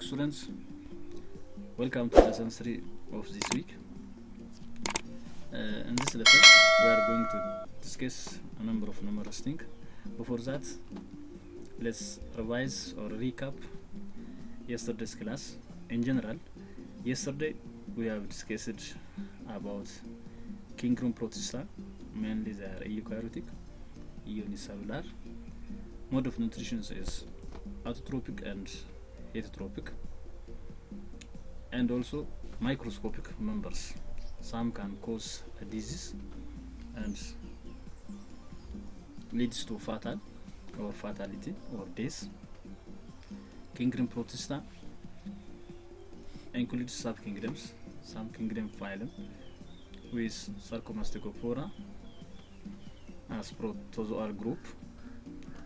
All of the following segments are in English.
students, welcome to lesson 3 of this week. In this lesson we are going to discuss a number of numerous things. Before that, let's revise or recap yesterday's class. In general, yesterday we have discussed about kingdom protista, mainly they are eukaryotic, unicellular. Mode of nutrition is autotrophic and heterotrophic, and also microscopic members. Some can cause a disease and leads to fatal or fatality or death. Kingdom protista includes subkingdoms, some kingdom phylum with Sarcomasticophora as protozoal group,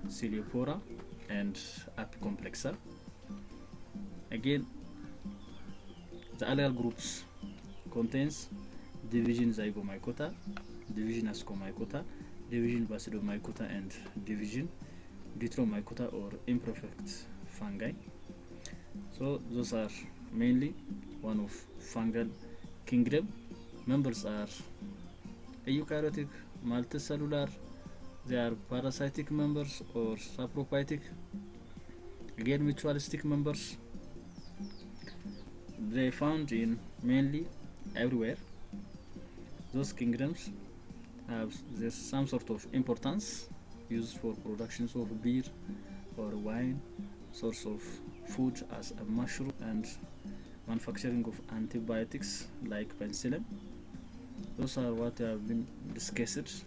Coleopora and Apicomplexa. Again, the algal groups contains division Zygomycota, division Ascomycota, division Basidiomycota, and division Deuteromycota or imperfect fungi. So those are mainly one of fungal kingdom. Members are eukaryotic, multicellular. They are parasitic members or saprophytic. Again, mutualistic members. They found in mainly everywhere. Those kingdoms have some sort of importance, used for productions of beer or wine, source of food as a mushroom, and manufacturing of antibiotics like penicillin. Those are what have been discussed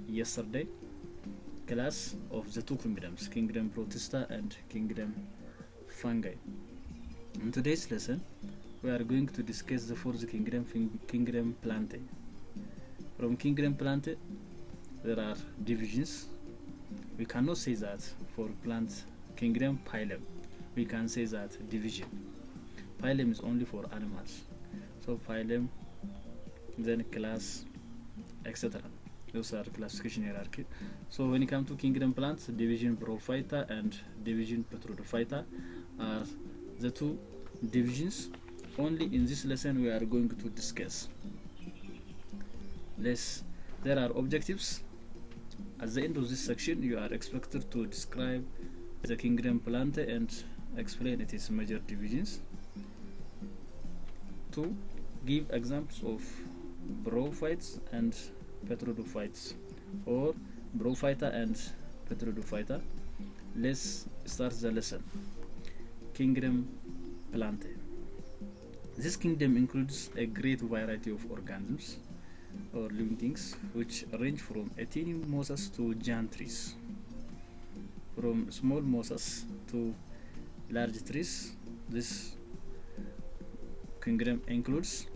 yesterday class of the two kingdoms, kingdom protista and kingdom fungi. In today's lesson, we are going to discuss the fourth kingdom, kingdom plantae. From kingdom plantae, there are divisions. We cannot say that for plant kingdom phylum. We can say that division. Phylum is only for animals. So phylum, then class, etc. Those are classification hierarchy. So when it comes to kingdom plants, division Bryophyta and division Pteridophyta are the two divisions. Only in this lesson we are going to discuss. There are objectives. At the end of this section, you are expected to describe the kingdom plantae and explain its major divisions. 2. Give examples of Bryophytes and Pteridophytes, or Bryophyta and Pteridophyta. Let's start the lesson. Kingdom plantae. This kingdom includes a great variety of organisms or living things, which range from a tiny mosses to giant trees, from small mosses to large trees. This kingdom includes,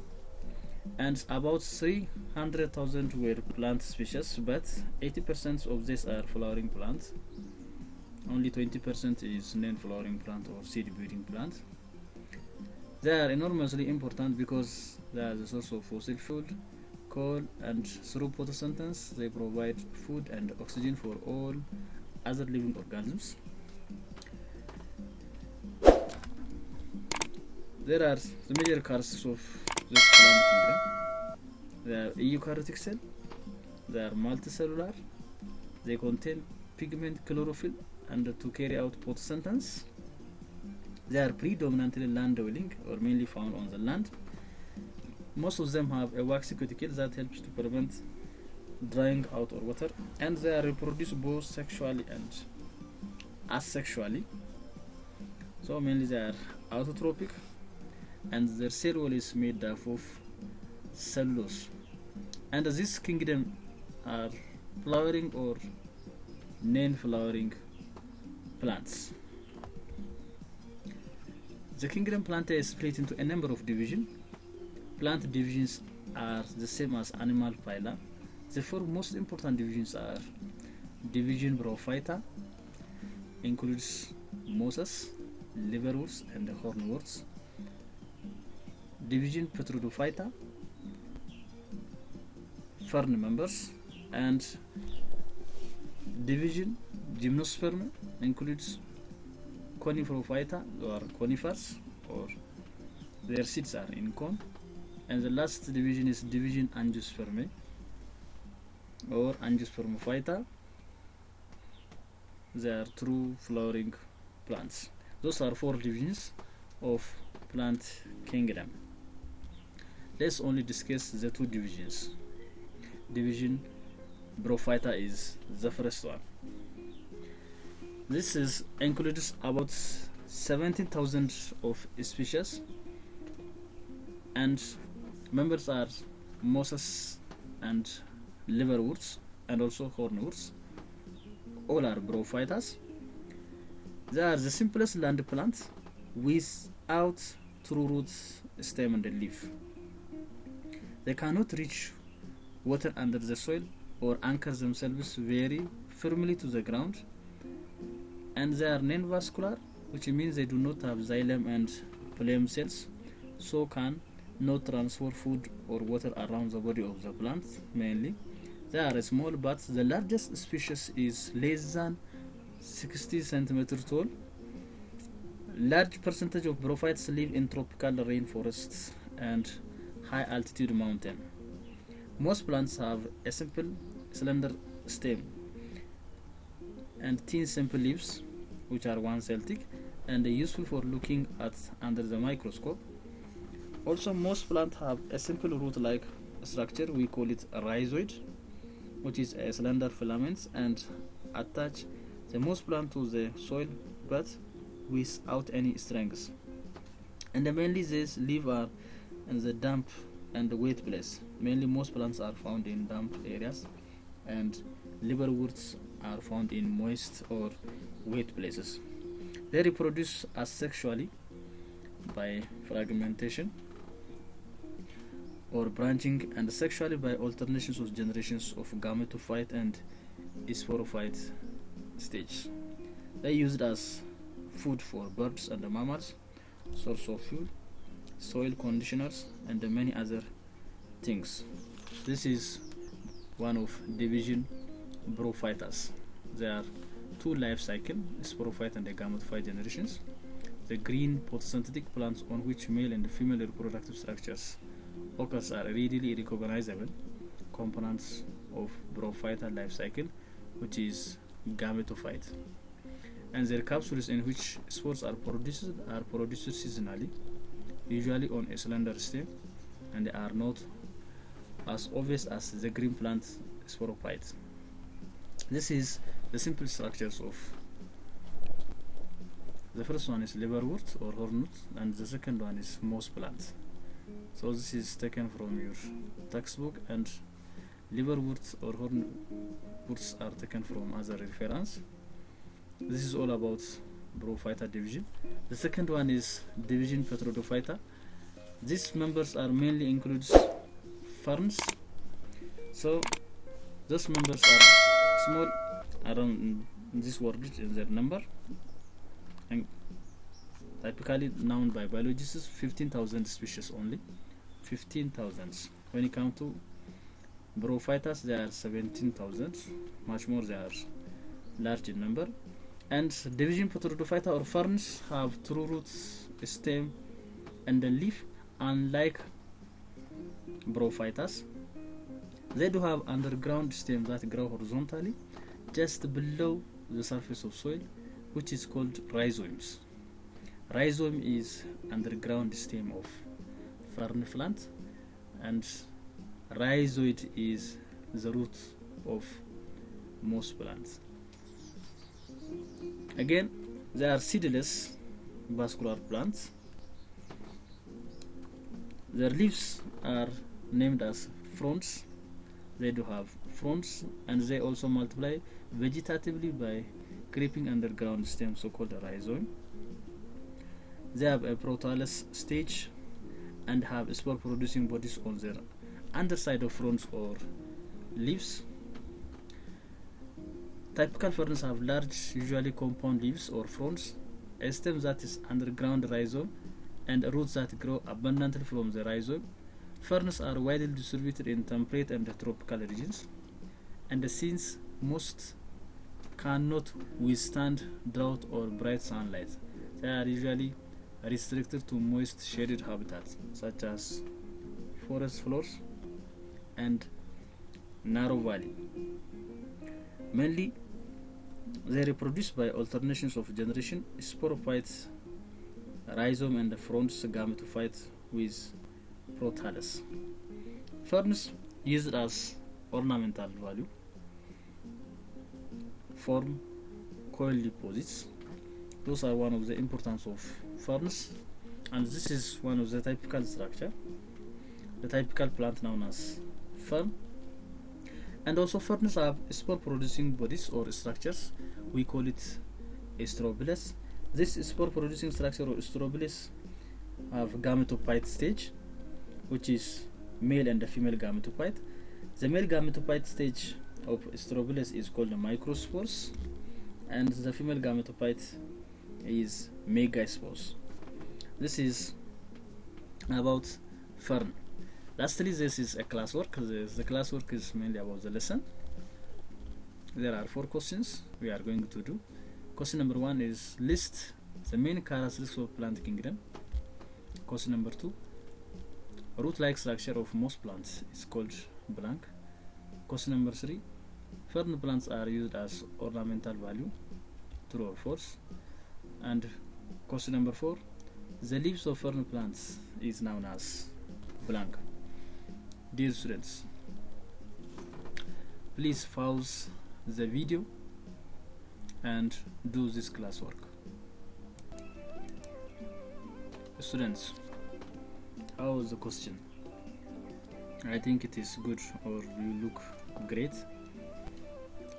and about 300,000 were plant species, but 80% of these are flowering plants. Only 20% is non-flowering plant or seed-bearing plant. They are enormously important because they are the source of fossil fuel, coal, and through photosynthesis they provide food and oxygen for all other living organisms. There are the major characteristics of this plant kingdom. They are eukaryotic cell, they are multicellular, they contain pigment chlorophyll and to carry out photosynthesis. They are predominantly land-dwelling or mainly found on the land. Most of them have a waxy cuticle that helps to prevent drying out or water, and they are reproduced both sexually and asexually. So mainly they are autotrophic, and their cell wall is made up of cellulose. And this kingdom are flowering or non-flowering plants. The kingdom plantae is split into a number of divisions. Plant divisions are the same as animal phyla. The four most important divisions are division Bryophyta, includes mosses, liverworts, and hornworts. Division Pteridophyta, fern members, and division Gymnosperms includes Conifophyta or conifers, or their seeds are in cone. And the last division is division Angiospermae or Angiospermophyta. They are true flowering plants. Those are 4 divisions of plant kingdom. Let's only discuss the 2 divisions. Division Bryophyta is the first one. This includes about 17,000 of species, and members are mosses and liverworts and also hornworts. All are bryophytes. They are the simplest land plants without true roots, stem and leaf. They cannot reach water under the soil or anchor themselves very firmly to the ground, and they are non-vascular, which means they do not have xylem and phloem cells, so can not transfer food or water around the body of the plant. Mainly they are small, but the largest species is less than 60 centimeters tall. Large percentage of bryophytes live in tropical rainforests and high altitude mountain. Most plants have a simple slender stem and thin simple leaves, which are one-celtic and useful for looking at under the microscope. Also, most plants have a simple root-like structure. We call it a rhizoid, which is a slender filaments and attach the most plant to the soil, but without any strings. And mainly these live are in the damp and wet place. Mainly most plants are found in damp areas, and liverworts are found in moist or wet places. They reproduce asexually by fragmentation or branching, and sexually by alternations of generations of gametophyte and sporophyte stage. They are used as food for birds and mammals, source of fuel, soil conditioners, and many other things. This is one of division Bryophytes. There are 2 life cycle, sporophyte and gametophyte generations. The green photosynthetic plants on which male and female reproductive structures occurs are readily recognizable components of Bryophyte life cycle, which is gametophyte. And their capsules in which spores are produced seasonally, usually on a slender stem, and they are not as obvious as the green plant sporophyte. This is the simple structures of the first one is liverwort or hornwort, and the second one is moss plant. So this is taken from your textbook, and liverworts or hornworts are taken from other reference. This is all about Bryophyta division. The second one is division Pteridophyta. These members are mainly includes ferns. So those members are small, around this word in their number, and typically known by biologists 15,000 species only. 15,000. When it comes to Bryophytes, there are 17,000, much more. They are large in number. And division Pteridophyta or ferns have true roots, stem, and a leaf, unlike Bryophytes. They do have underground stems that grow horizontally just below the surface of soil, which is called rhizomes. Rhizome is underground stem of fern plant, and rhizoid is the root of most plants. Again, they are seedless vascular plants. Their leaves are named as fronds. They do have fronds, and they also multiply vegetatively by creeping underground stems, so-called rhizome. They have a protallus stage and have spore-producing bodies on their underside of fronds or leaves. Typical ferns have large, usually compound leaves or fronds, a stem that is underground rhizome, and roots that grow abundantly from the rhizome. Ferns are widely distributed in temperate and tropical regions, and since most cannot withstand drought or bright sunlight, They are usually restricted to moist shaded habitats such as forest floors and narrow valley. Mainly, they reproduce by alternations of generation, Sporophytes, rhizome and fronds gametophytes with prothallus. Ferns used as ornamental value form coil deposits. Those are one of the importance of ferns, and this is one of the typical structure, the typical plant known as fern. And also ferns have spore producing bodies or structures. We call it strobilus. This spore producing structure or strobilus have gametophyte stage, which is male and female gametophyte. The male gametophyte stage of strobilus is called the microspores, and the female gametophyte is megaspores. This is about fern. Lastly, this is a classwork. The classwork is mainly about the lesson. There are 4 questions we are going to do. Question number 1 is list the main characteristics of plant kingdom. Question number 2, root-like structure of most plants is called blank. Question number 3, fern plants are used as ornamental value, true or false. And question number 4, the leaves of fern plants is known as blank. Dear students, please pause the video and do this classwork. Students, how was the question? I think it is good, or you look great.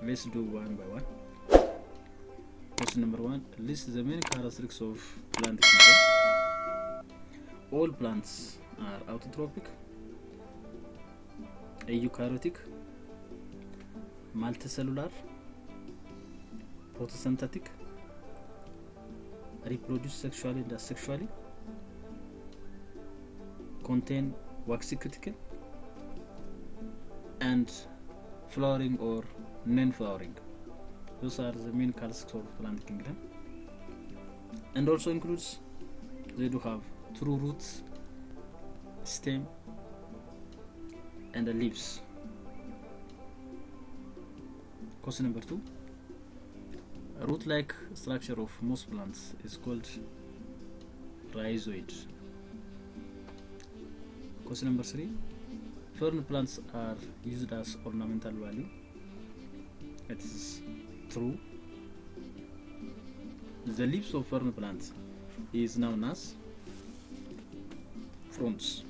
Let's do one by one. Question number 1, list the main characteristics of plant kingdom. All plants are autotrophic, eukaryotic, multicellular, photosynthetic, reproduce sexually and asexually, contain waxy cuticle, and flowering or non-flowering. Those are the main characteristics of plant kingdom, and also includes they do have true roots, stem, and the leaves. Question number 2, a root-like structure of most plants is called rhizoid. Question number 3, fern plants are used as ornamental value. It is true. The leaves of fern plants is known as fronds.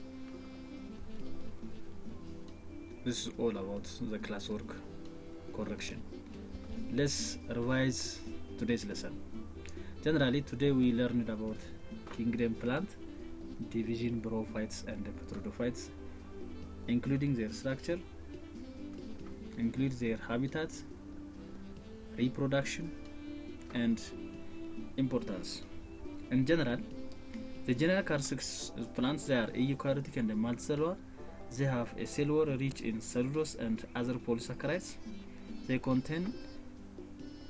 This is all about the classwork correction. Let's revise today's lesson. Generally, today we learned about kingdom plant, division, Bryophytes and Pteridophytes, including their structure, includes their habitats, reproduction, and importance. In general, the general characteristics of plants, they are eukaryotic and multicellular. They have a cell wall rich in cellulose and other polysaccharides. They contain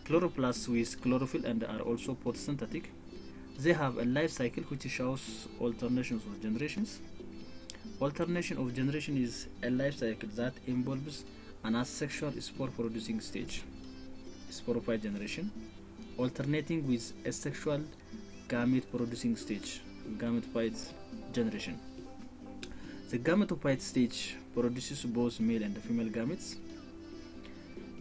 chloroplasts with chlorophyll and are also photosynthetic. They have a life cycle which shows alternations of generations. Alternation of generation is a life cycle that involves an asexual spore producing stage, sporophyte generation, alternating with a sexual gamete producing stage, gametophyte generation. The gametophyte stage produces both male and female gametes.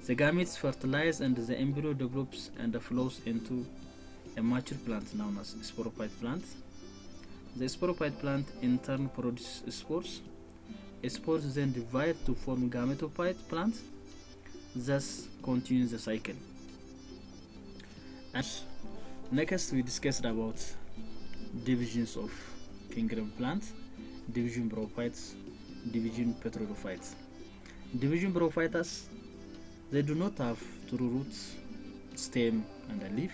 The gametes fertilize and the embryo develops and flows into a mature plant known as sporophyte plant. The sporophyte plant in turn produces spores. Spores then divide to form gametophyte plant, thus continues the cycle. And next we discussed about divisions of kingdom plant, division Bryophytes, division Pteridophytes. Division Bryophytes, they do not have true roots, stem, and a leaf.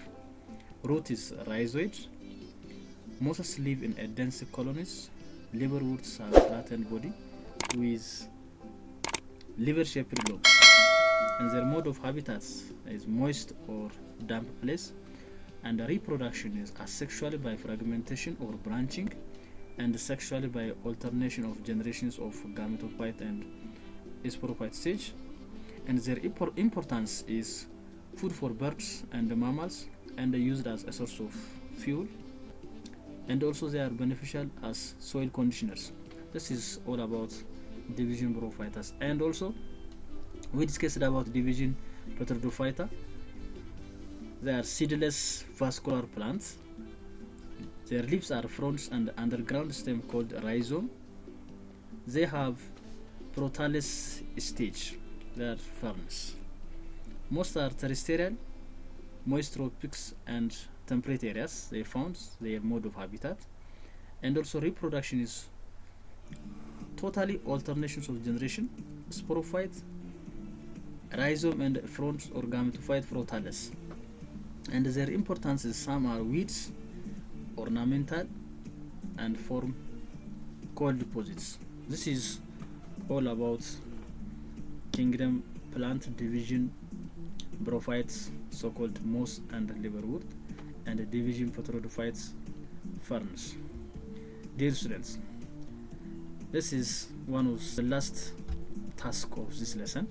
Root is rhizoid. Mosses live in a dense colonies. Liverworts have flattened body with liver-shaped lobes, and their mode of habitats is moist or damp place. And the reproduction is asexually by fragmentation or branching, and sexually by alternation of generations of gametophyte and sporophyte stage. And their importance is food for birds and mammals, and used as a source of fuel, and also they are beneficial as soil conditioners. This is all about division Bryophytes. And also we discussed about division Pteridophyta. They are seedless vascular plants. Their leaves are fronds and underground stem called rhizome. They have prothallus stage. They are ferns. Most are terrestrial, moist tropics and temperate areas. They found their mode of habitat. And also reproduction is totally alternations of generation, sporophyte, rhizome and fronds or gametophyte prothallus. And their importance is some are weeds, ornamental, and form coal deposits. This is all about kingdom plant division Bryophytes, so-called moss and liverwort, and the division Pteridophytes, ferns. Dear students, this is one of the last tasks of this lesson.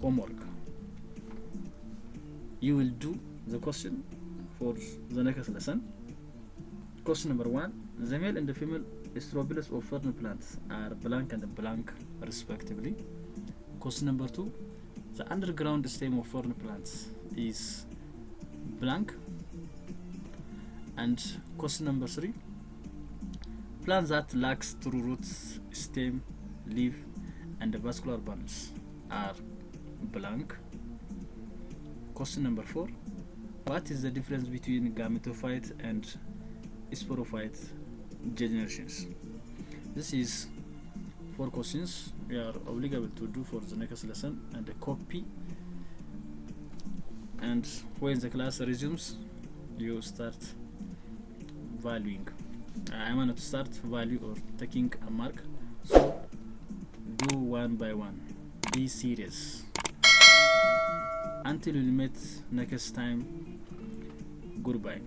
Homework. You will do the question for the next lesson. Question number 1. The male and the female strobilus of fern plants are blank and blank respectively. Question number 2. The underground stem of fern plants is blank. And question number 3. Plants that lacks true roots, stem, leaf, and vascular bulbs are blank. Question number 4. What is the difference between gametophyte and sporophyte generations? This is 4 questions we are obligable to do for the next lesson, and a copy. And when the class resumes, you start valuing. I want to start value or taking a mark, so do one by one. Be serious. Until we meet next time, goodbye.